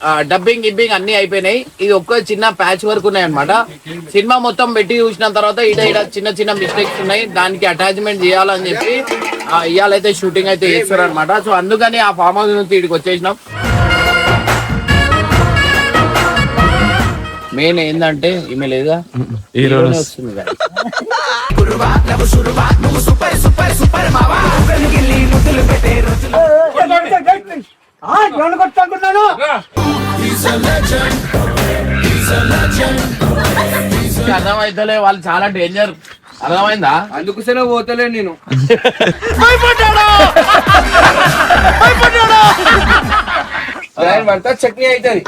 Dubbing గిబ్బింగ్ అన్ని అయిపోయినాయి. ఇది ఒక్క చిన్న ప్యాచ్ వర్క్ ఉన్నాయి అనమాట. సినిమా మొత్తం పెట్టి చూసిన తర్వాత ఇడ చిన్న చిన్న మిస్టేక్స్ ఉన్నాయి, దానికి అటాచ్మెంట్ చేయాలని చెప్పి ఇవాళైతే షూటింగ్ అయితే చేస్తారు అనమాట. సో అందుకని ఆ ఫామ్ హౌస్ నుంచి ఇక్కడికి వచ్చేసినాం. మెయిన్ ఏంటంటే ఈమె లేదా వస్తుంది కదా. అర్థమైతలే, వాళ్ళు చాలా డేంజర్. అర్థమైందా? అందుకోసమే పోతలే నేను. గ్రైండ్ పడితే చట్నీ అవుతుంది.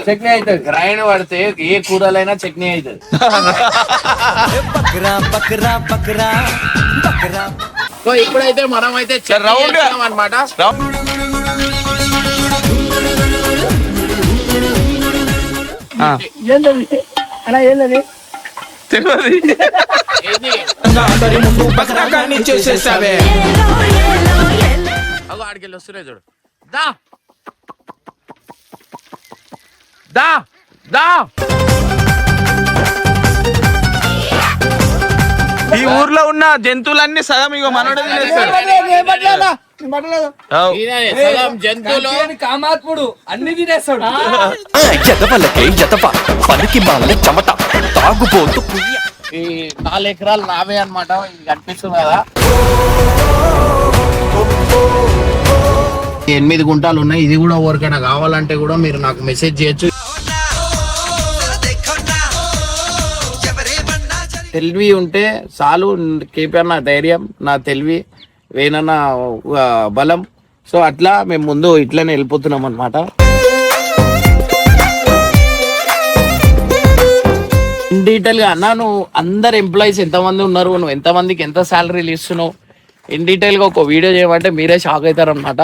చట్నీ అవుతుంది. గ్రైండ్ పడితే ఏ కూరలైనా చట్నీ అవుతుంది. సో ఇప్పుడైతే మనం అయితే అనమాట. అలా ఏంటది ఆడికెళ్ళి వస్తున్నాయి చూడు. దా దా దా. ఈ ఊర్లో ఉన్న జంతువులన్నీ సగం ఇగో మనోడే జంతువులు కామాత్ముడు అన్ని తినేస్తాడు. ఈ 4 ఎకరాలు నావే అనమాట. ఇది కనిపిస్తుంది కదా, 8 గుంటలు ఉన్నాయి. ఇది కూడా ఎవరికైనా కావాలంటే కూడా మీరు నాకు మెసేజ్ చేయొచ్చు. తెలివి ఉంటే చాలు. కేపీఆర్ నా ధైర్యం, నా తెలివి, వేనన్న బలం. సో అట్లా మేము ముందు ఇట్లనే వెళ్ళిపోతున్నాం అనమాట. ఇన్ డీటెయిల్ గా అన్నా, నువ్వు అందరు ఎంప్లాయీస్ ఎంతమంది ఉన్నారు, నువ్వు ఎంతమందికి ఎంత శాలరీలు ఇస్తున్నావు, ఇన్ డీటెయిల్ గా ఒక వీడియో చేయమంటే మీరే షాక్ అవుతారు అనమాట.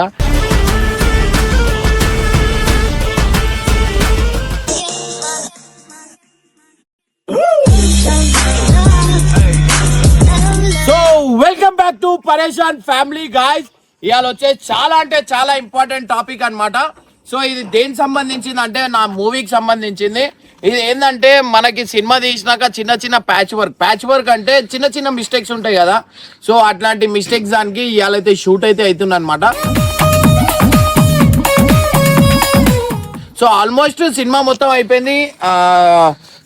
సో వెల్కమ్ బ్యాక్ టు పరేషాన్ ఫ్యామిలీ గాయ్స్. ఇవాళ వచ్చే చాలా అంటే చాలా ఇంపార్టెంట్ టాపిక్ అనమాట. సో ఇది దేనికి సంబంధించింది అంటే నా మూవీకి సంబంధించింది. ఇది ఏంటంటే మనకి సినిమా తీసినాక చిన్న చిన్న ప్యాచ్ వర్క్ అంటే చిన్న చిన్న మిస్టేక్స్ ఉంటాయి కదా. సో అట్లాంటి మిస్టేక్స్ దానికి ఇవాళైతే షూట్ అయితే అవుతుంది అనమాట. సో ఆల్మోస్ట్ సినిమా మొత్తం అయిపోయింది.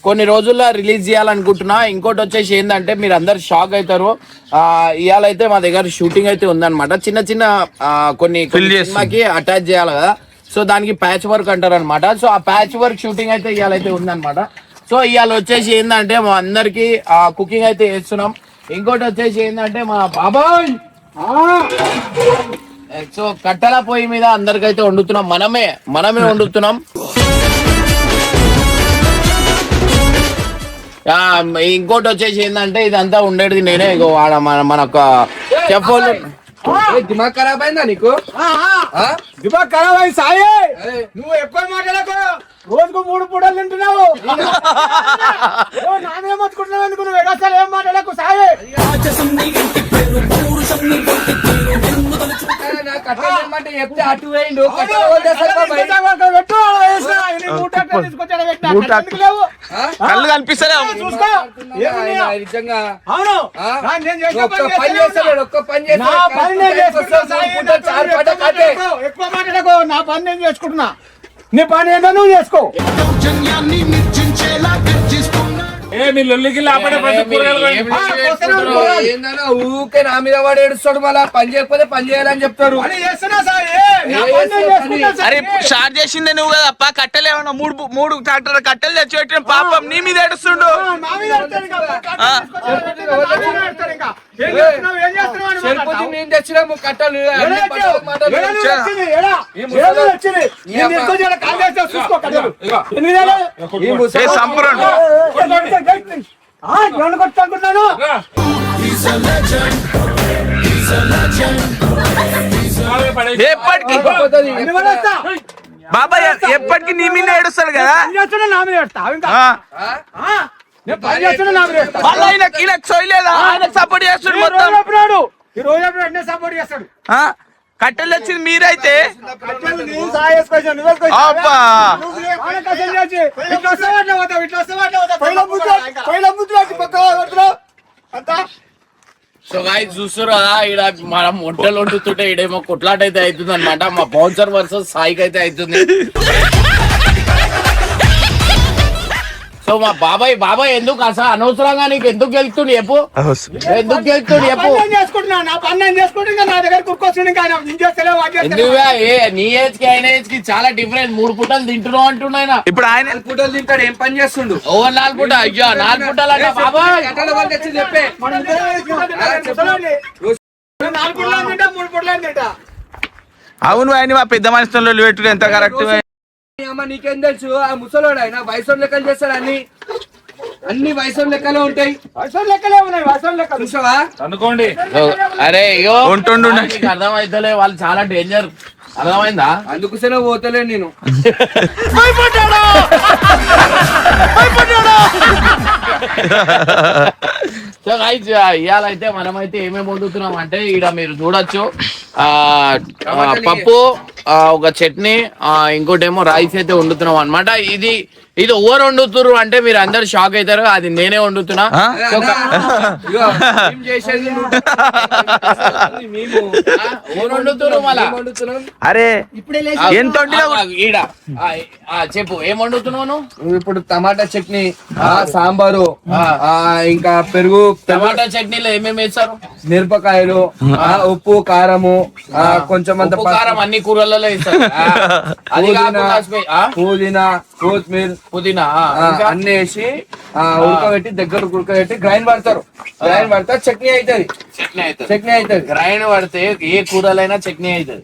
కొన్ని రోజుల్లో రిలీజ్ చేయాలనుకుంటున్నా. ఇంకోటి వచ్చేసి ఏంటంటే మీరు అందరు షాక్ అవుతారు. ఇవాళైతే మా దగ్గర షూటింగ్ అయితే ఉందన్నమాట. చిన్న చిన్న కొన్ని సినిమాకి అటాచ్ చేయాలి కదా. సో దానికి ప్యాచ్ వర్క్ అంటారు అనమాట. సో ఆ ప్యాచ్ వర్క్ షూటింగ్ అయితే ఇవాళైతే ఉందన్నమాట. సో ఇవాళ వచ్చేసి ఏంటంటే మా అందరికి కుకింగ్ అయితే చేస్తున్నాం. ఇంకోటి వచ్చేసి ఏంటంటే మా బాబాయ్ సో కట్టెల పొయ్యి మీద అందరికైతే వండుతున్నాం. మనమే వండుతున్నాం. ఇంకోటి వచ్చేసి ఏంటంటే ఇదంతా ఉండేది నేనే. ఇగో వాడ మన చెఫ్ వాళ్ళు. దిమాగ్ ఖరాబ్ అయిందా నీకు? దిమాగ్ ఖరాబ్ అయింది సాయి. నువ్వు ఎక్కువ మాట్లాడకు. రోజుకు 3 పూటలు తింటున్నావు. నానే మొత్తుకుంటున్నావు ఎందుకు? నువ్వు ఎగసాలు ఏం మాట్లాడకు సాయి. చెప్తే అటు వేయండు. కళ్ళు కనిపిస్తారా? ఒక్క పని ఎక్కువ మాట్లాడకు. నా పని నేను చేసుకుంటున్నా. నీ పని ఏంటో నువ్వు చేసుకో. ఊకే నా మీద వాడు ఏడుస్తాడు. మళ్ళా పని చేయకపోతే పని చేయాలని చెప్తారు. అరే స్టార్ట్ చేసిందే నువ్వు కదా అప్ప. కట్టెలు ఏమన్నా 3 ట్రాక్టర్ కట్టెలు తెచ్చిపెట్టిన పాపం నీ మీద ఏడుస్తుండు. నేను తెచ్చినాము కట్టలు. బాబాయ్ ఎప్పటికీ నీ మీద ఏడుస్తాడు కదా. నా మీద సపోర్ట్ చేస్తాడు. మొత్తం ఈ రోజు సపోర్ట్ చేస్తాడు. కట్టెలు తెచ్చింది మీరైతే కట్టెలు నీ సాయి వేసుకొచ్చావు, నువ్వు వేసుకొచ్చావా? అబ్బా ఆడ కట్టెలు చేసి, ఇట్లా వస్తావా, అట్లా పోతావు, ఇట్లా వస్తావా, అట్లా పోతావు. పైన ముద్దు వచ్చి పక్కన కొడుతున్నావు. అంతా సో గాయ్స్ చూస్తున్నారు కదా, ఈడ మనం వంటలు వండుతుంటే ఈడేమో కొట్లాట అయితే అవుతుంది అనమాట. మా బౌన్సర్ వర్సెస్ సాయికి అయితే అవుతుంది. సో మా బాబాయ్ ఎందుకు అసలు అనవసరంగా నీకు ఎందుకు గెలుతుంది చెప్పు, ఎందుకు గెలుతుంది చెప్పు. పని చేసుకుంటున్నా, నా పని నేను చేసుకుంటున్నా, నా దగ్గర కుక్కొస్తుంది. ఇంకా నేను చేస్తలేవు, వాడు చేస్తలేవు. ఎందుకుగా నీ ఏజ్ కి ఆయన ఏజ్ కి చాలా డిఫరెంట్. 3 పూటలు తింటున్నావు అంటున్నాయి. ఇప్పుడు ఆయన 4 పూటలు తింటాడు, ఏం పని చేస్తుండు? ఓవర్ 4 పూట, అయ్యో 4 పూటలు అంటే బాబాయ్. కట్టెల వాళ్ళు తెచ్చి చెప్పే. మన ఇద్దరం చెప్తానండి. 4 పూటలు తింటా, 3 పూటలు తింటా. అవును ఆయన మా పెద్ద మనుషుల్లో పెట్టుడు ఎంత కరెక్ట్. అమ్మ నీకేం తెలుసు? ఆ ముసలోడు ఆయన వయసు లెక్కలు చేస్తాడు. అన్ని వయసు లెక్కలే ఉంటాయి. వర్షం లెక్కలే ఉన్నాయి, వర్షం లెక్కలు. చూసావా? అనుకోండి అరే అయ్యో ఉంటుండు. నీకు అర్థమైతలే, వాళ్ళు చాలా డేంజర్. అర్థమైందా? అందుకోసమే పోతలే నేను. సో గైస్ ఇవాళైతే మనమైతే ఏమేమి వండుతున్నాం అంటే ఈడ మీరు చూడొచ్చు. పప్పు, ఒక చట్నీ, ఇంకోటేమో రైస్ అయితే వండుతున్నాం అనమాట. ఇది ఓవర్ వండుతున్నారు అంటే మీరు అందరు షాక్ అవుతారు. అది నేనే వండుతున్నా. ఇగో, ఏం చేసేది నువ్వు? మేము ఓవర్ వండుతున్నారు మళ్ళా. వండుతున్నాం. అరే ఎంత ఈడ చెప్పు ఏం వండుతున్నావు నువ్వు? నువ్వు ఇప్పుడు టమాటా చట్నీ, సాంబారు, ఇంకా పెరుగు, టమాటా చట్నీలో ఏమేమి వేస్తారు? మిరపకాయలు, ఉప్పు, కారము, కొంచెం అంత ఉప్పు, కారం అన్ని కూరలలో వేస్తారు. అది కాకుండా పుదీనా, కొత్తిమీర, పుదీనా అన్ని వేసి ఉడకబెట్టి దగ్గర ఉడకబెట్టి గ్రైండ్ పడతారు. గ్రైండ్ పడతా చట్నీ అవుతుంది. చట్నీ అవుతుంది. గ్రైండ్ పడితే ఏ కూరలైనా చట్నీ అవుతుంది.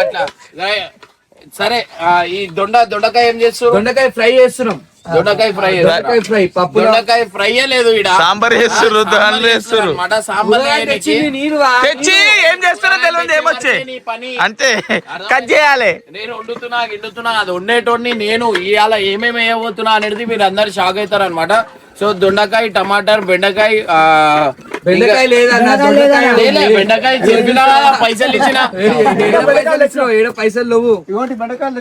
అట్లా సరే. ఈ దొండకాయ ఏం చేస్తారు? దొండకాయ ఫ్రై చేస్తున్నాం. దొండకాయ ఫ్రై పప్పు. దొండకాయ ఫ్రై లేదు ఈడ. సాంబార్ చేస్తారు, దానిలో వేస్తారు. సాంబార్ తెచ్చి ఏం చేస్తారో తెలియదు. ఏమొచ్చే అంతే కట్ చేయాలి. నేను వండుతున్నా అది వండేటోడిని నేను. ఇవాళ ఏమేమి వేయబోతున్నా అనేది మీరు అందరు షాక్ అవుతారు అనమాట. సో దొండకాయ, టమాటర్, బెండకాయ లేదన్నా, బెండకాయ చెప్పినా పైసలు ఇచ్చిన. పైసలు లేవు.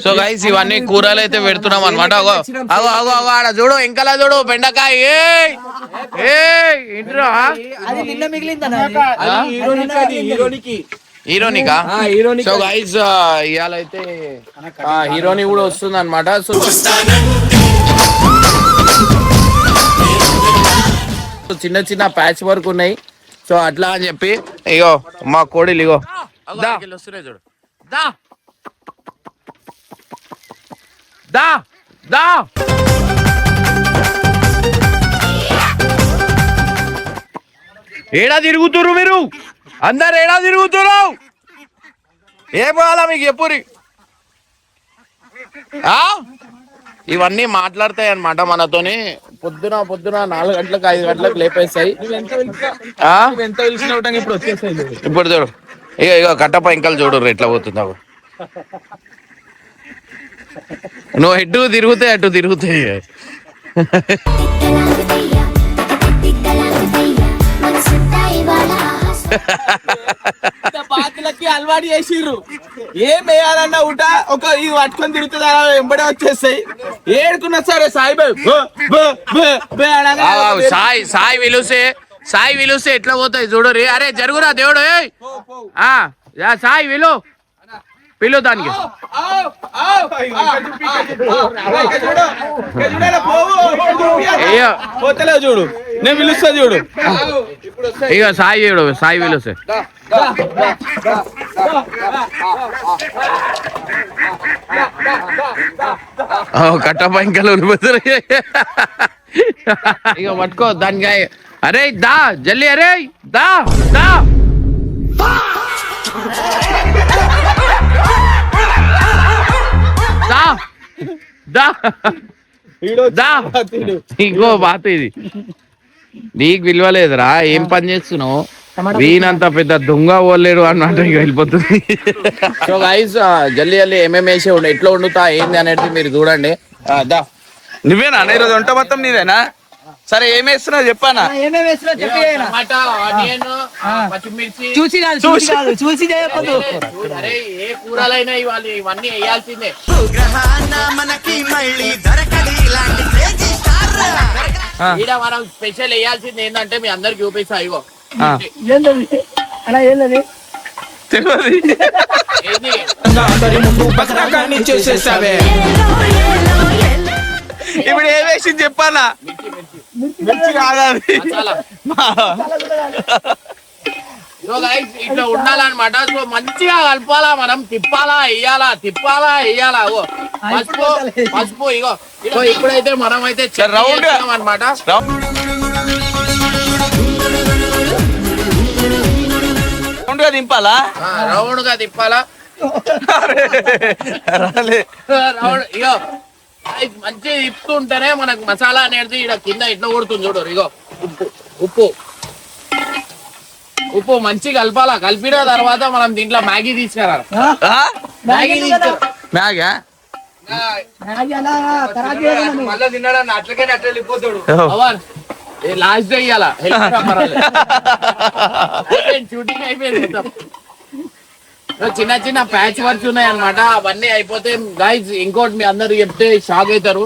సో గైస్ ఇవన్నీ కూరలు అయితే పెడుతున్నాం అనమాట. ఆడ చూడు, ఇంకలా చూడు బెండకాయ. హీరోనికా? సో గైస్ ఇవాళ అయితే హీరోని కూడా వస్తుంది అనమాట. సో చిన్న చిన్న ప్యాచ్ వర్క్ ఉన్నాయి. సో అట్లా అని చెప్పి ఇగో మా కోడిలు ఇగో వస్తున్నాయి చూడు. దా ఏడా తిరుగుతురు మీరు అందరు? ఏడా తిరుగుతురు? ఏ పోవాలా మీకు చెప్పురి. ఇవన్నీ మాట్లాడతాయి అనమాట మనతోని. పొద్దున 4 గంటలకు 5 గంటలకు లేపేస్తాయి. ఇప్పుడు చూడు ఇక కట్టప ఇంకలు చూడు ఎట్లా పోతుందా. నువ్వు ఎటు తిరుగుతాయి అటు తిరుగుతాయి. బాతులకి అలవాటు చేసిర్రు. ఏం వేయాలన్నా ఊట ఒక ఇది పట్టుకొని తిరుగుతుంది, వెంబడే వచ్చేస్తాయి. ఏడుకున్నా సరే సాయి విలుస్తే ఎట్లా పోతాయి చూడు. అరే జరుగురా దేవుడు. సాయి పిలు దానికి. పోతలే చూడు, నేను పిలుస్తా చూడు. ఇక సాయి విలుస్తే కట్టప ఇంకా ఉరిపోతారు. ఇక పట్టుకో దానికి. అరే దా జల్లి, అరే దా దా. ఇంకో బాత ఇది నీకు విలువలేదురా. ఏం పని చేస్తున్నావు? వీనంత పెద్ద దొంగ ఓలేడు అన్నట్టు వెళ్ళిపోతుంది. సో గైస్ జల్లి ఏమేమి వేసి ఎట్లా వండుతా ఏంది అనేది మీరు చూడండి. నువ్వేనా ఈరోజు వంట మొత్తం నీదేనా? సరే ఏం వేస్తున్నావు చెప్పానా? ఏమేమి వేస్తున్నావు చెప్పి టమాటా, ఆనియన్, పచ్చిమిర్చి. చూసి చేయకపోతే అరే ఏ కూరలైనా ఇవన్నీ వేయాల్సిందే. ఈడ మనం స్పెషల్ వేయాల్సింది ఏంటంటే మీ అందరికి చూపిస్తా. ఇగో ఏంటది అలా ఏంటది తెలియదు. ఏంది ఇప్పుడు ఏం వేసింది చెప్పానా? మిర్చి కాదా అది? మసాలా. ఇగో guys, ఇట్లా ఉండాలన్నమాట. సో మంచిగా కలపాలా, మనం తిప్పాలా వేయాలా. ఓ పసుపు ఇగో. సో ఇప్పుడైతే మనం అయితే రౌండ్ అనమాట. రౌండ్ గా దింపాలా? రౌండ్ గా తిప్పాలా. రౌండ్ ఇగో మంచిగా తిప్పుతుంటేనే మనకు మసాలా అనేది ఇక్కడ కింద ఎట్లా కొడుతుంది చూడు. ఇగో ఉప్పు మంచిగా కలపాలా. కలిపిన తర్వాత మనం దీంట్లో మ్యాగీ తీసుకురా. మ్యాగా మళ్ళీ తిన్నాడని అట్లకైనా అట్లా వెళ్ళిపోతాడు. లాస్ట్ డే ఇయ్యాలా షూటింగ్ అయిపోయింది మొత్తం. చిన్న చిన్న ప్యాచ్ వర్క్స్ ఉన్నాయి అన్నమాట. అవన్నీ అయిపోతే గైస్ ఇంకోటి మీ అందరు చెప్తే షాక్ అవుతారు.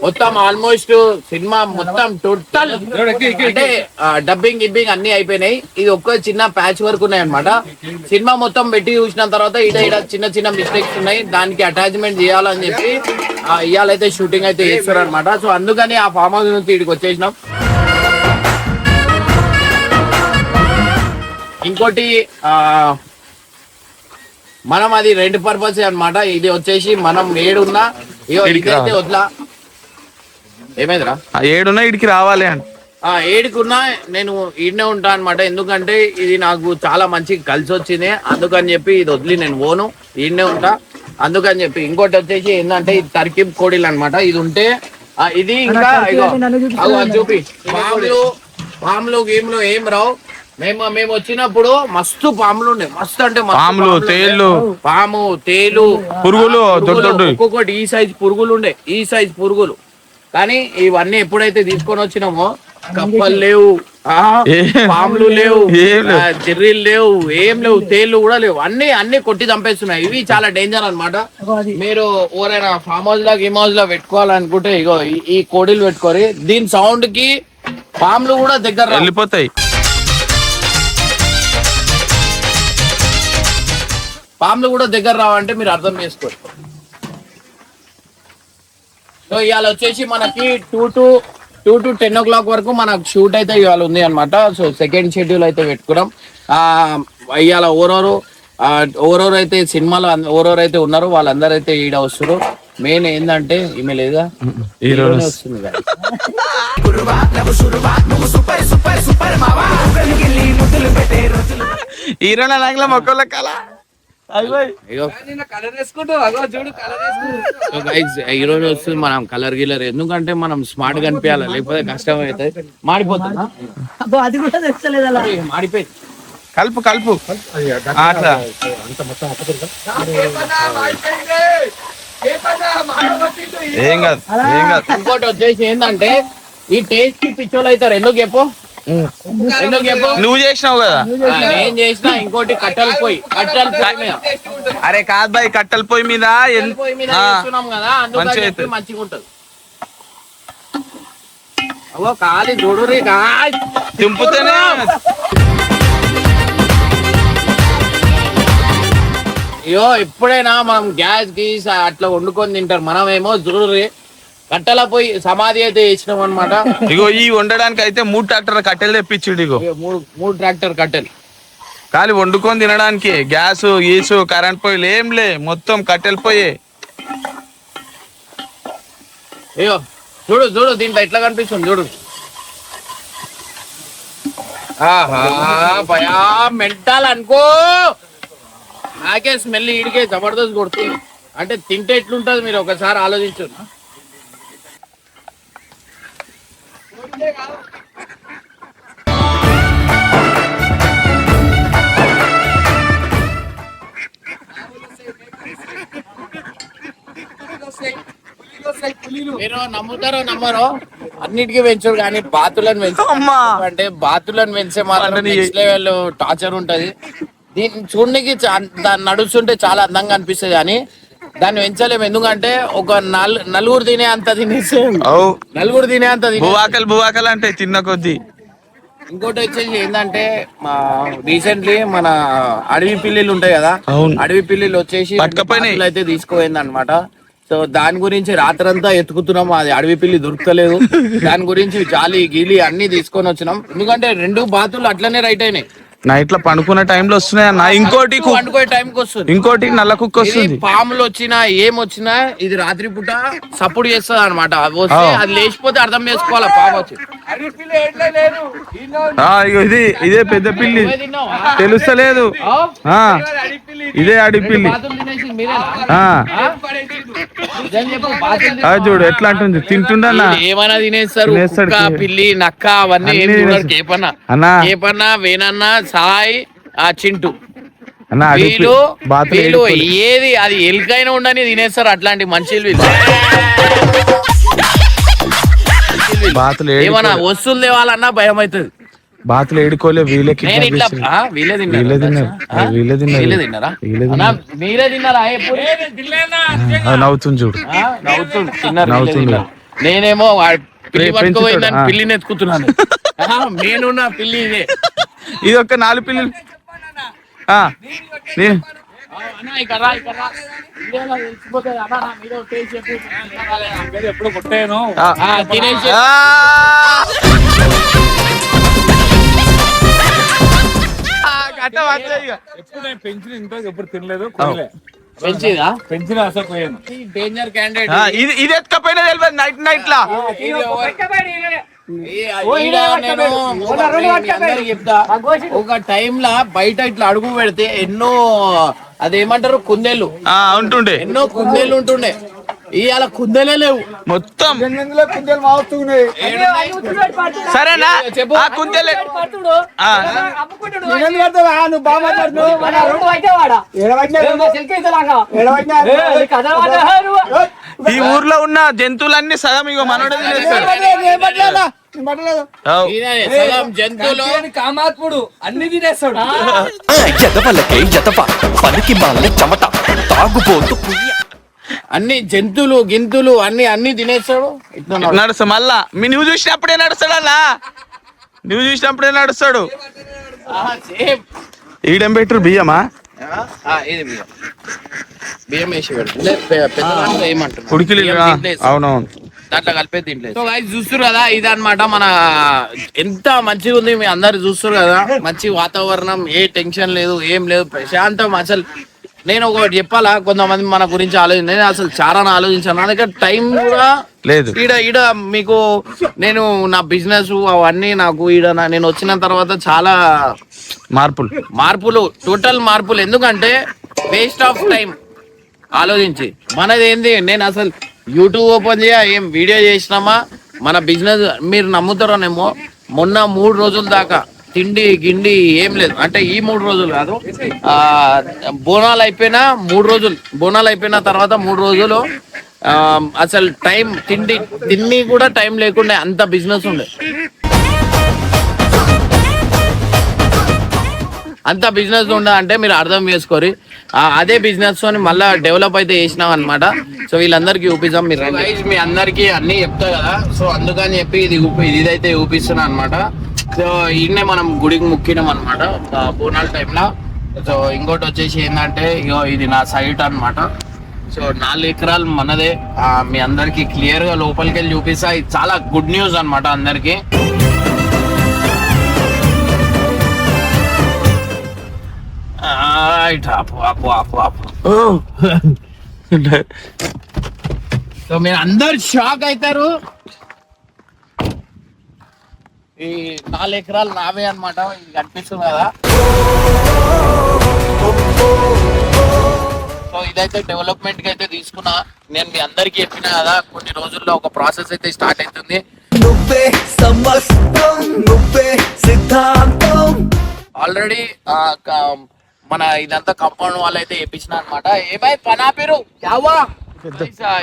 మొత్తం ఆల్మోస్ట్ సినిమా మొత్తం టోటల్ అంటే డబ్బింగ్ అన్ని అయిపోయినాయి. ఇది ఒక్క చిన్న ప్యాచ్ వర్క్ ఉన్నాయి అన్నమాట. సినిమా మొత్తం పెట్టి చూసిన తర్వాత ఇడ చిన్న చిన్న మిస్టేక్స్ ఉన్నాయి. దానికి అటాచ్మెంట్ చేయాలని చెప్పి ఇవాళైతే షూటింగ్ అయితే చేస్తారు అనమాట. సో అందుకని ఆ ఫామ్ హౌస్ నుంచి ఇక్కడికి వచ్చేసినాం. ఇంకోటి మనం అది రెండు పర్పస్ అన్నమాట. ఇది వచ్చేసి మనం ఏడున్నా ఇదైతే వదిలా. ఏమైందిరా? ఏడున్నా ఇడికి రావాలి అని. ఏడుకున్నా నేను ఈడనే ఉంటా అనమాట. ఎందుకంటే ఇది నాకు చాలా మంచి కలిసి వచ్చింది. అందుకని చెప్పి ఇది వదిలి నేను పోను, ఈడనే ఉంటా. అందుకని చెప్పి ఇంకోటి వచ్చేసి ఏంటంటే ఇది తర్కీబ్ కోడిలు అనమాట. ఇది ఉంటే ఇది ఇంకా చూపి పాములు గేమ్లు ఏం రావు. మేము వచ్చినప్పుడు మస్తు పాములు ఉండే. మస్తు అంటే పాములు, తేళ్లు, తేలు, పురుగులు, ఒక్కొక్కటి ఈ సైజ్ పురుగులు. కానీ ఇవన్నీ ఎప్పుడైతే తీసుకొని వచ్చినామో కప్పలు లేవు, పాములు లేవు, చెర్రీలు లేవు, ఏం లేవు, తేళ్లు కూడా లేవు. అన్ని కొట్టి చంపేస్తున్నాయి. ఇవి చాలా డేంజర్ అన్నమాట. మీరు ఎవరైనా ఫామ్ హౌస్ లా గేమ్ హౌస్ లా పెట్టుకోవాలనుకుంటే ఇగో ఈ కోడిలు పెట్టుకోరి. దీని సౌండ్ కి పాములు కూడా దగ్గర వెళ్ళిపోతాయి. పాములు కూడా దగ్గర రావంటే మీరు అర్థం చేసుకోండి. సో ఇవాళ వచ్చేసి మనకి 2 to 10 o'clock వరకు మనకు షూట్ అయితే ఇవాళ ఉంది అనమాట. సో సెకండ్ షెడ్యూల్ అయితే పెట్టుకున్నాం. ఇవాళ ఓరోరు అయితే సినిమాలో ఓరోరు అయితే ఉన్నారు. వాళ్ళందరూ అయితే ఈడ వస్తారు. మెయిన్ ఏంటంటే ఈమె లేదా వస్తుంది కదా. హీరోల నాగల మొక్కల కళ ఈ రోజు వస్తుంది మనం కలర్ గిలర్. ఎందుకంటే మనం స్మార్ట్ కనిపించాలి, లేకపోతే కష్టం అవుతుంది. మాడిపోతుంది. అది కూడా తెచ్చలేదు అలా మాడిపోయింది. కలుపు అట్లా ఏం కాదు. ఇంకోటి వచ్చేసి ఏంటంటే ఈ టేస్ట్ కి పిచ్చోళ్ళు అవుతారు. ఎందుకు చెప్పు? నువ్వు చేసినావు కదా. నేను చేసిన. ఇంకోటి కట్టెల పొయ్యి మీద. అరే కాదు బాయ్, కట్టెల పొయ్యి మీద చేస్తున్నాం కదా, అందుకని మంచిగా ఉంటది. అవో కాలి చూడు తింపుతేనే. అయ్యో ఎప్పుడైనా మనం గ్యాస్ గీస్ అట్లా వండుకొని తింటారు. మనమేమో చూడు కట్టెల పోయి సమాధి అయితే వేసినాం అనమాట. ఇగో ఈ వండడానికి అయితే 3 ట్రాక్టర్ కట్టెలు తెప్పించుడు. ఇగో 3 ట్రాక్టర్ కట్టెలు ఖాళీ వండుకొని తినడానికి. గ్యాస్ గీసు కరెంట్ పొయ్యిలు ఏం లే, మొత్తం కట్టెలు పోయే. అయ్యో చూడు దీంట్లో ఎట్లా కనిపిస్తుంది చూడు. భయా మెంటల్ అనుకో. నాకే స్మెల్ ఈడికే జబర్దస్త్ కొడుతుంది. అంటే తింటే ఎట్లుంటది మీరు ఒకసారి ఆలోచించు. మీరు నమ్ముతారో నమ్మరో అన్నిటికీ పెంచుడు కానీ బాతులను అమ్మా. అంటే బాతులను పెంచే మాత్రం నెక్స్ట్ లెవెల్ టార్చర్ ఉంటది. దీన్ని చూడడానికి దాన్ని నడుస్తుంటే చాలా అందంగా అనిపిస్తుంది కానీ దాన్ని పెంచలేము. ఎందుకంటే ఒక నలుగురు తినే అంత తినేసే నలుగురు తినే అంత బువాకలు అంటే తిన్న కొద్ది. ఇంకోటి వచ్చేసి ఏంటంటే రీసెంట్లీ మన అడవి పిల్లిలు ఉంటాయి కదా, అడవి పిల్లిలు వచ్చేసి అయితే తీసుకుపోయింది అనమాట. సో దాని గురించి రాత్రంతా ఎత్తుకుతున్నాం, అది అడవి పిల్లి దొరకలేదు. దాని గురించి జాలి గీలి అన్ని తీసుకొని వచ్చినాం. ఎందుకంటే 2 బాతులు అట్లనే రైట్ అయినాయి. నైట్ లో పండుకున్న టైంలో వస్తున్నాయి అన్న. ఇంకోటి పండుకునే టైంకి వస్తుంది, ఇంకోటి నల్ల కుక్క వస్తుంది. పాములు వచ్చినా ఏమొచ్చినా ఇది రాత్రి పూట సపోర్ట్ చేస్తుంది అనమాట. వస్తే అది లేచిపోతే అర్థం చేసుకోవాలి పాము వచ్చి. ఇదే పెద్ద పిల్లి తెలుస్తలేదు, ఇదే అడవి పిల్లి. చూడు ఎట్లా అంటుంది, తింటుండన్నా ఏమైనా తినేస్తారు. పిల్లి నక్క అవన్నీ కేపన్నా వేనన్నా సాయి ఆ చింటూ వీళ్ళు ఏది అది ఎలుకైనా ఉండని తినేస్తారు. అట్లాంటి మనుషులు ఏమన్నా వస్తువులు తేవాలన్నా భయం అవుతుంది. బాతులు ఏడుకోలే వీళ్ళకి వీళ్ళే తిన్నారా? మీరే తిన్నారా? నవ్వుతుంది చూడు, నవ్వుతుంది. నేనేమో పిల్లి పట్టుకోపోయిందని పిల్లిని ఎత్తుకుతున్నాను. నేను నా పిల్లి ఇదే. ఇది ఒక 4 పిల్లలు. ఎప్పుడు కొట్టాను ఎప్పుడు నేను పెంచిన ఇంట్లో ఎప్పుడు తినలేదు, పెంచిన అసలు పోయాను. డేంజర్ క్యాండిడేట్ ఇది ఎత్తుకపోయినా తెలియదు. నైట్ లా చెప్తా, ఒక టైమ్ లా బయట ఇట్లా అడుగు పెడితే ఎన్నో అదేమంటారు కుందేళ్ళు ఉంటుండే, ఎన్నో కుందేళ్ళు ఉంటుండే. ఇవాళ కుందేలే లేవు, మొత్తం కుందేలు మావుతున్నాయి. సరేనా ఆ కుందేలే నువ్వు బాగా ఈ ఊర్లో ఉన్న జంతువులన్నీ సగం ఇగో మనోడే జంతువులు కామాత్ముడు అన్ని తినేస్తాడు. చెమట తాగుపోతూ అన్ని జంతువులు గింతులు అన్ని తినేస్తాడు. నడుస్తా మళ్ళా నువ్వు చూసినప్పుడే నడుస్తాడు. అలా నువ్వు చూసినప్పుడే నడుస్తాడు. ఈడేం పెట్టరు బియ్యమా? బియ్యం వేసి ఏమంటారు ఉడికి. అవునవును, దాంట్లో కలిపే తింటలేదు. సో గైస్ చూస్తారు కదా, ఇదన్నమాట మన ఎంత మంచిగా ఉంది. మీ అందరు చూస్తారు కదా, మంచి వాతావరణం, ఏ టెన్షన్ లేదు, ఏం లేదు, ప్రశాంతం. అసలు నేను ఒకటి చెప్పాలా, కొంతమంది మన గురించి నేను అసలు చాలా ఆలోచించాను. నా దగ్గర టైం కూడా లేదు. ఈడ మీకు నేను నా బిజినెస్ అవన్నీ నాకు నేను వచ్చిన తర్వాత చాలా మార్పులు టోటల్ మార్పులు. ఎందుకంటే వేస్ట్ ఆఫ్ టైం ఆలోచించి మనది ఏంది. నేను అసలు యూట్యూబ్ ఓపెన్ ఏం వీడియో చేసినామా మన బిజినెస్ మీరు నమ్ముతారోనేమో. మొన్న 3 రోజుల దాకా తిండి గిండి ఏం లేదు. అంటే ఈ 3 రోజులు కాదు, బోనాలు అయిపోయినా 3 రోజులు, బోనాలు అయిపోయిన తర్వాత 3 రోజులు అసలు టైం తిండి కూడా టైం లేకుండా అంత బిజినెస్ ఉండే. అంత బిజినెస్ ఉండే అంటే మీరు అర్థం చేసుకోరు. అదే బిజినెస్ తో మళ్ళీ డెవలప్ అయితే చేసినాం అనమాట. సో వీళ్ళందరికీ చూపిస్తాం. మీరు మీ అందరికీ అన్ని చెప్తా కదా, సో అందుకని చెప్పి ఇదైతే చూపిస్తున్నా అనమాట. సో ఈయనే మనం గుడికి ముక్కినాం అనమాట బోనాల టైంలో. సో ఇంకోటి వచ్చేసి ఏంటంటే ఇగో ఇది నా సైట్ అనమాట. సో 4 ఎకరాలు మనదే. మీ అందరికి క్లియర్ గా లోపలికి వెళ్ళి చూపిస్తా. ఇది చాలా గుడ్ న్యూస్ అనమాట అందరికి. సో మీరు అందరు షాక్ అవుతారు. ఈ 4 ఎకరాలు నావే అనమాట. ఇది కనిపిస్తుంది కదా. సో ఇదైతే డెవలప్మెంట్ కి అయితే తీసుకున్నా. నేను మీ అందరికి చెప్పినా కదా, కొన్ని రోజుల్లో ఒక ప్రాసెస్ అయితే స్టార్ట్ అవుతుంది. ఆల్రెడీ మన ఇదంతా కాంపౌండ్ వాళ్ళు అయితే వేయించిన అనమాట. ఏమై పనా పేరు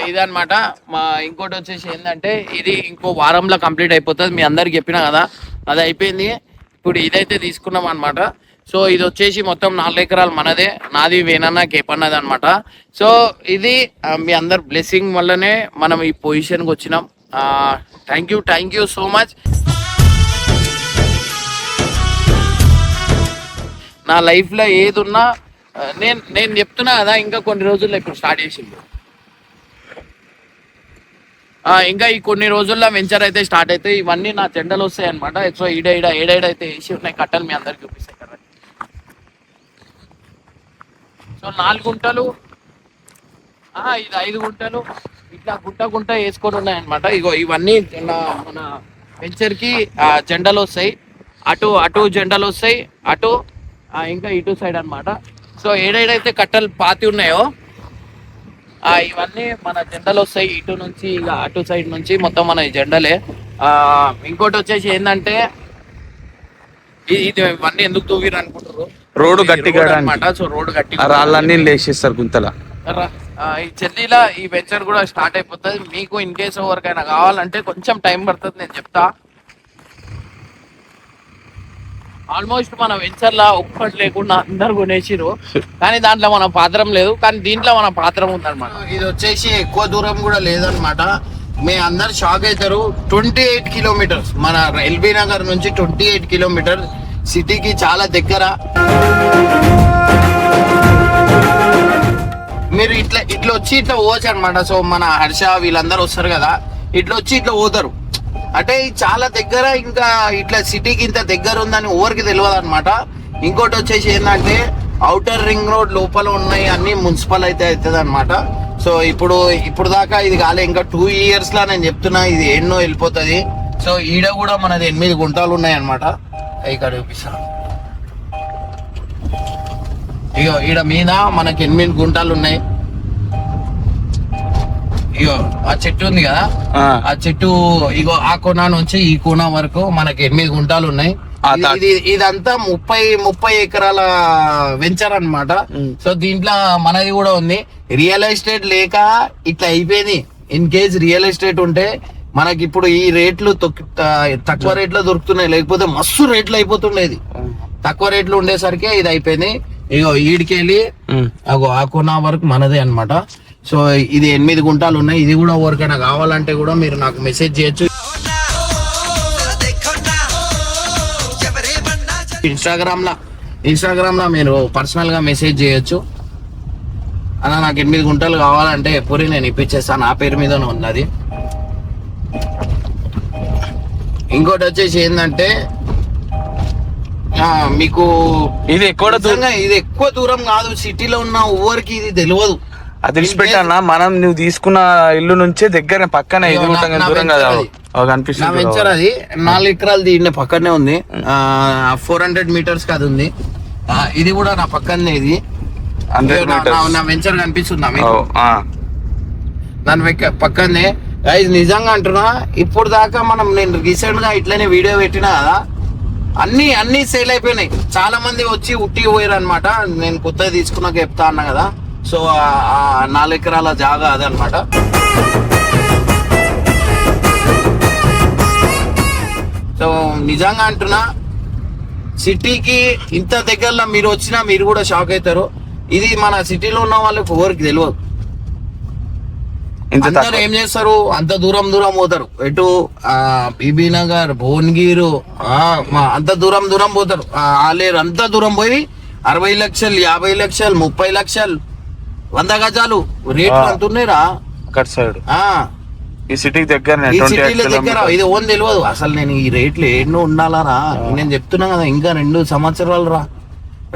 ఇదన్నమాట. మా ఇంకోటి వచ్చేసి ఏంటంటే ఇది ఇంకో వారంలో కంప్లీట్ అయిపోతుంది. మీ అందరికి చెప్పినా కదా, అది అయిపోయింది. ఇప్పుడు ఇదైతే తీసుకున్నాం అనమాట. సో ఇది వచ్చేసి మొత్తం 4 ఎకరాలు మనదే, నాది వేనన్నా కేపన్నది అనమాట. సో ఇది మీ అందరు బ్లెస్సింగ్ వల్లనే మనం ఈ పొజిషన్కి వచ్చినాం. Thank you so much. నా లైఫ్లో ఏది ఉన్నా నేను చెప్తున్నా కదా, ఇంకా కొన్ని రోజుల్లో ఇప్పుడు స్టార్ట్ చేసింది. ఇంకా ఈ కొన్ని రోజుల్లో వెంచర్ అయితే స్టార్ట్ అయితే ఇవన్నీ నా జెండలు వస్తాయి అనమాట. సో ఏడైతే వేసి ఉన్నాయి కట్టలు, మీ అందరికి చూపిస్తాయి కదా. సో 4 గుంటలు, ఇది 5 గుంటలు, ఇట్లా గుంట వేసుకొని ఉన్నాయి అనమాట. ఇగో ఇవన్నీ మన వెంచర్కి జెండలు వస్తాయి. అటు జెండలు వస్తాయి, అటు ఇంకా ఇటు సైడ్ అనమాట. సో ఏడైతే కట్టలు పాతి ఉన్నాయో ఇవన్నీ మన జెండలు వస్తాయి. ఇటు నుంచి ఇక అటు సైడ్ నుంచి మొత్తం మన జెండలే. ఇంకోటి వచ్చేసి ఏంటంటే ఇది ఇవన్నీ ఎందుకు తూవిరు అనుకుంటారు, రోడ్డు గట్టిగా అనమాట. సో రోడ్డు గట్టి రాళ్ళన్నీ లేచేస్తారు గుంతల. ఈ చెల్లిలా ఈ వెంచర్ కూడా స్టార్ట్ అయిపోతుంది. మీకు ఇన్ కేసు ఎవరికైనా కావాలంటే కొంచెం టైం పడుతుంది, నేను చెప్తా. ఆల్మోస్ట్ మన వెంచర్ లా ఒక్కటి లేకుండా అందరు కొనేసిరు, కానీ దాంట్లో మన పాత్రం లేదు. కానీ దీంట్లో మన పాత్రం ఉందన్నమాట. ఇది వచ్చేసి ఎక్కువ దూరం కూడా లేదనమాట. మీ అందరు షాక్ అవుతారు. 28 కిలోమీటర్స్ మన ఎల్బీ నగర్ నుంచి 28 కిలోమీటర్, సిటీకి చాలా దగ్గర. మీరు ఇట్లా వచ్చి ఇట్లా పోవచ్చు అనమాట. సో మన హర్ష వీళ్ళందరూ వస్తారు కదా, ఇట్లా వచ్చి ఇట్లా పోతారు. అంటే చాలా దగ్గర, ఇంకా ఇట్లా సిటీకి ఇంత దగ్గర ఉందని ఎవరికి తెలియదు అనమాట. ఇంకోటి వచ్చేసి ఏంటంటే ఔటర్ రింగ్ రోడ్ లోపల ఉన్నాయి అన్ని మున్సిపల్ అయితే అవుతుంది అనమాట. సో ఇప్పుడు దాకా ఇది కాలే, ఇంకా 2 years లా నేను చెప్తున్నా ఇది ఎన్నో వెళ్ళిపోతుంది. సో ఈడ కూడా మనది 8 గుంటలు ఉన్నాయి అనమాట. ఇక్కడ చూపిస్తాను. ఇగో ఈడ మీద మనకి 8 గుంటలు ఉన్నాయి. ఇగో ఆ చెట్టు ఉంది కదా, ఆ చెట్టు ఇగో ఆ కోణ నుంచి ఈ కోణ వరకు మనకి 8 గుంటలు ఉన్నాయి. ఇదంతా 30 ఎకరాల వెంచర్ అన్నమాట. సో దీంట్లో మనది కూడా ఉంది. రియల్ ఎస్టేట్ లేక ఇట్లా అయిపోయింది. ఇన్ కేస్ రియల్ ఎస్టేట్ ఉంటే మనకి ఇప్పుడు ఈ రేట్లు తక్కువ రేట్లో దొరుకుతున్నాయి, లేకపోతే మస్తు రేట్లు అయిపోతుండేది. తక్కువ రేట్లు ఉండేసరికి ఇది అయిపోయింది. ఇగో ఈడికెళ్ళి అగో ఆ కోణ వరకు మనదే అన్నమాట. సో ఇది 8 గుంటలు ఉన్నాయి. ఇది కూడా ఎవరికైనా కావాలంటే కూడా మీరు నాకు మెసేజ్ చేయొచ్చు. ఇన్స్టాగ్రామ్ లా మీరు పర్సనల్ గా మెసేజ్ చేయొచ్చు. అలా నాకు 8 గుంటలు కావాలంటే ఎప్పుడు నేను ఇప్పించేస్తాను. నా పేరు మీదనే ఉన్నది. ఇంకోటి వచ్చేసి ఏంటంటే మీకు ఇది ఎక్కువ దూరం కాదు. సిటీలో ఉన్న ఎవరికి ఇది తెలియదు. అది తెలిసిపెట్టాలన్నా, మనం నువ్వు తీసుకున్న ఇల్లు నుంచే దగ్గర పక్కనే దూరం కదా నా వెంచర్. అది 4 ఎకరాలు దీన్ని పక్కనే ఉంది. 400 మీటర్స్ అది ఉంది. ఇది కూడా నా పక్కనే. ఇది నా వెంచర్ కనిపిస్తుందా మీకు? దాని పక్కనే. ఇది నిజంగా అంటున్నా, ఇప్పుడు దాకా నేను రీసెంట్ గా ఇట్లనే వీడియో పెట్టినా కదా, అన్ని సేల్ అయిపోయినాయి. చాలా మంది వచ్చి ఉట్టి పోయారు అనమాట. నేను కొత్తగా తీసుకున్నాక చెప్తా అన్నా కదా. సో 4 ఎకరాల జాగా అదనమాట. సో నిజంగా అంటున్నా, సిటీకి ఇంత దగ్గరలో మీరు వచ్చినా మీరు కూడా షాక్ అవుతారు. ఇది మన సిటీలో ఉన్న వాళ్ళకి ఎవరికి తెలియదు. అందరూ ఏం చేస్తారు, అంత దూరం పోతారు. ఎటు బీబీ నగర్, భువనగిరు, అంత దూరం పోతారు. ఆలేరు అంత దూరం పోయి 60 లక్షలు, 50 లక్షలు, 30 లక్షలు, 100 గజాలు రేట్లు అంటున్నాయిరా అక్కడ సైడ్. ఈ సిటీకి దగ్గర ఇది ఓన్ తెలియదు అసలు. నేను ఈ రేట్లు ఎన్నో ఉండాలరా. నేను చెప్తున్నా కదా, ఇంకా 2 సంవత్సరాలు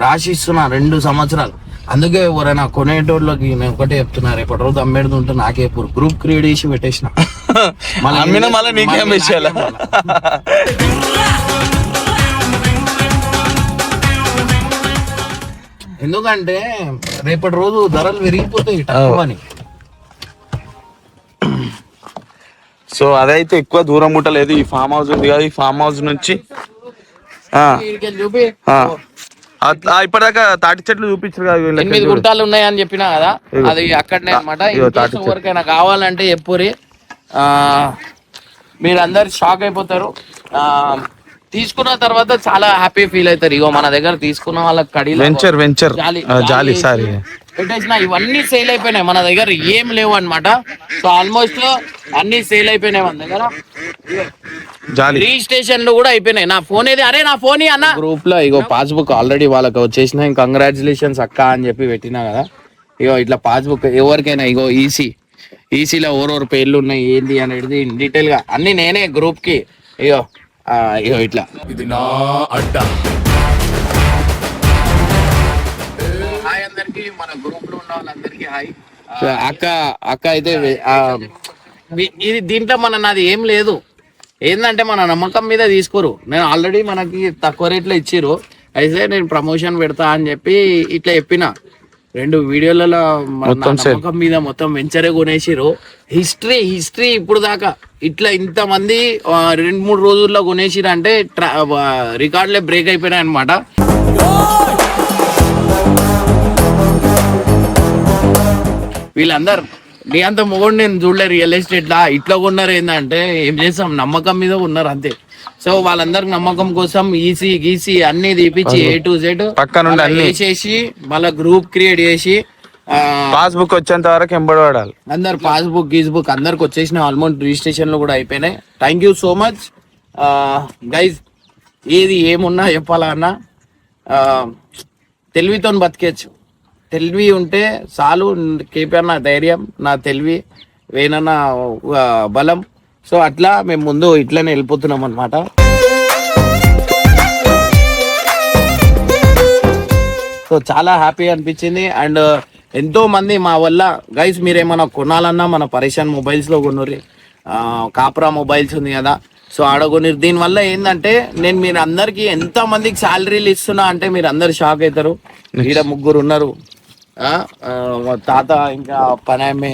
రాసిస్తున్నా. 2 సంవత్సరాలు. అందుకే ఎవరైనా కొనేటోళ్ళకి నేను ఒకటే చెప్తున్నా, రేపటి రోజు అమ్మేది ఉంటే నాకే గ్రూప్ క్రియేట్ చేసి పెట్టేసిన. ఎందుకంటే రేపటి రోజు ధరలు పెరిగిపోతాయి తక్కువని. సో అదైతే ఎక్కువ దూరం ముట్టలేదు. ఈ ఫామ్ హౌస్ ఉంది కదా, ఈ ఫామ్ హౌస్ నుంచి ఇప్పటిదాకా తాటి చెట్లు చూపించారు కదా 8 గుంటాలు ఉన్నాయని చెప్పినా కదా, అది అక్కడనే అనమాట. ఎవరికైనా కావాలంటే చెప్పురి, మీరందరు షాక్ అయిపోతారు. తీసుకున్న తర్వాత చాలా హ్యాపీ ఫీల్ అవుతారు. ఇగో మన దగ్గర తీసుకున్న వాళ్ళకి కడి వెంచర్ జాలి సారీ పెట్టేసిన ఇవన్నీ సేల్ అయిపోయినాయి. మన దగ్గర ఏం లేవు అనమాట. సో ఆల్మోస్ట్ అన్ని సేల్ అయిపోయినాయి మన దగ్గర. రిజిస్ట్రేషన్లు కూడా అయిపోయినాయి. నా ఫోన్ ఏది, అరే నా ఫోన్ అన్న. గ్రూప్ లో ఇగో పాస్బుక్ ఆల్రెడీ వాళ్ళకి వచ్చేసినాయి. కంగ్రాచులేషన్స్ అక్క అని చెప్పి పెట్టినా కదా. ఇగో ఇట్లా పాస్బుక్ ఎవరికైనా ఇగో ఈసీలో ఎవరెవరు పేర్లు ఉన్నాయి ఏంది అనేది డీటెయిల్ గా అన్ని నేనే గ్రూప్ కి ఇగో ఇట్లా. ఇది నా అడ్డా. హాయ్ అందరికి, మన గ్రూప్ లో ఉన్న వాళ్ళందరికీ హాయ్. అక్క అయితే ఇది దీంట్లో నాది ఏం లేదు. ఏంటంటే మన నమ్మకం మీద తీసుకోరు. నేను ఆల్రెడీ మనకి తక్కువ రేట్లో ఇచ్చిర్రు, అయితే నేను ప్రమోషన్ పెడతా అని చెప్పి ఇట్లా చెప్పిన. 2 వీడియోలలో నమ్మకం మీద మొత్తం వెంచరే కొనేసిరు. హిస్టరీ ఇప్పుడు దాకా ఇట్లా ఇంతమంది 2-3 రోజుల్లో కొనేసిరు అంటే రికార్డులే బ్రేక్ అయిపోయినాయి అనమాట. వీళ్ళందరు నీ అంత మొగోడు నేను చూడలే రియల్ ఎస్టేట్ లా. ఇట్లా కొన్నారు ఏంటంటే ఏం చేస్తాం, నమ్మకం మీద ఉన్నారు అంతే. సో వాళ్ళందరికి నమ్మకం కోసం గీసి అన్ని తీపిచ్చి A to Z వేసేసి మళ్ళీ గ్రూప్ క్రియేట్ చేసి పాస్బుక్ వచ్చేంత వరకు ఎంబడవాడాలి. అందరు పాస్బుక్ అందరికి వచ్చేసిన ఆల్మోస్ట్ రిజిస్ట్రేషన్ లో కూడా అయిపోయినాయి. Thank you so much guys. ఏది ఏమున్నా చెప్పాలా అన్న, తెలివితో బతికేచ్చు. తెలివి ఉంటే చాలు. కేపీఆర్ నా ధైర్యం, నా తెలివి, వేనన్న బలం. సో అట్లా మేము ముందు ఇట్లనే వెళ్ళిపోతున్నాం అనమాట. సో చాలా హ్యాపీ అనిపించింది. అండ్ ఎంతో మంది మా వల్ల గైస్ మీరేమన్నా కొనాలన్నా మన పరేషాన్ మొబైల్స్లో కొనుర్రి. కాప్రా మొబైల్స్ ఉంది కదా, సో ఆడ కొనిర్రి. దీనివల్ల ఏంటంటే నేను మీరు అందరికి ఎంత మందికి శాలరీలు ఇస్తున్నా అంటే మీరు అందరు షాక్ అవుతారు. ఈడ 3 ఉన్నారు, తాత ఇంకా పనామే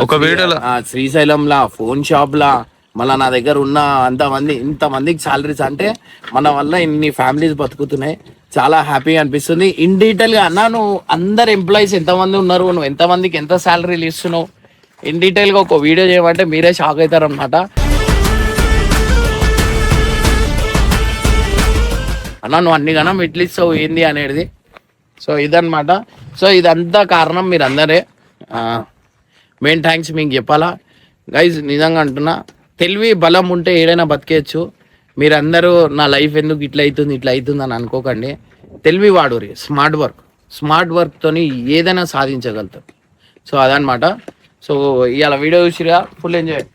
ఒక వీడియోలో శ్రీశైలంలా ఫోన్ షాప్ లా, మళ్ళీ నా దగ్గర ఉన్న ఇంతమందికి శాలరీస్ అంటే మన వల్ల ఇన్ని ఫ్యామిలీస్ బతుకుతున్నాయి. చాలా హ్యాపీగా అనిపిస్తుంది. ఇన్ డీటెయిల్ గా అన్నా, నువ్వు అందరు ఎంప్లాయీస్ ఎంతమంది ఉన్నారు, నువ్వు ఎంతమందికి ఎంత శాలరీలు ఇస్తున్నావు, ఇన్ డీటెయిల్ గా ఒక వీడియో చేయమంటే మీరే షాక్ అవుతారు అనమాట. అన్నా నువ్వు అన్ని గణం ఎట్లా ఇస్తావు ఏంది అనేది. సో ఇదన్నమాట. సో ఇదంతా కారణం మీరు అందరే. మెయిన్ థ్యాంక్స్ మీకు చెప్పాలా గైజ్. నిజంగా అంటున్నా, తెలివి బలం ఉంటే ఏదైనా బతికేయచ్చు. మీరందరూ నా లైఫ్ ఎందుకు ఇట్లా అవుతుంది అని అనుకోకండి. తెలివి వాడురి, స్మార్ట్ వర్క్తోని ఏదైనా సాధించగలుగుతారు. సో అదనమాట. సో ఇవాళ వీడియో చూసిరా, ఫుల్ ఎంజాయ్.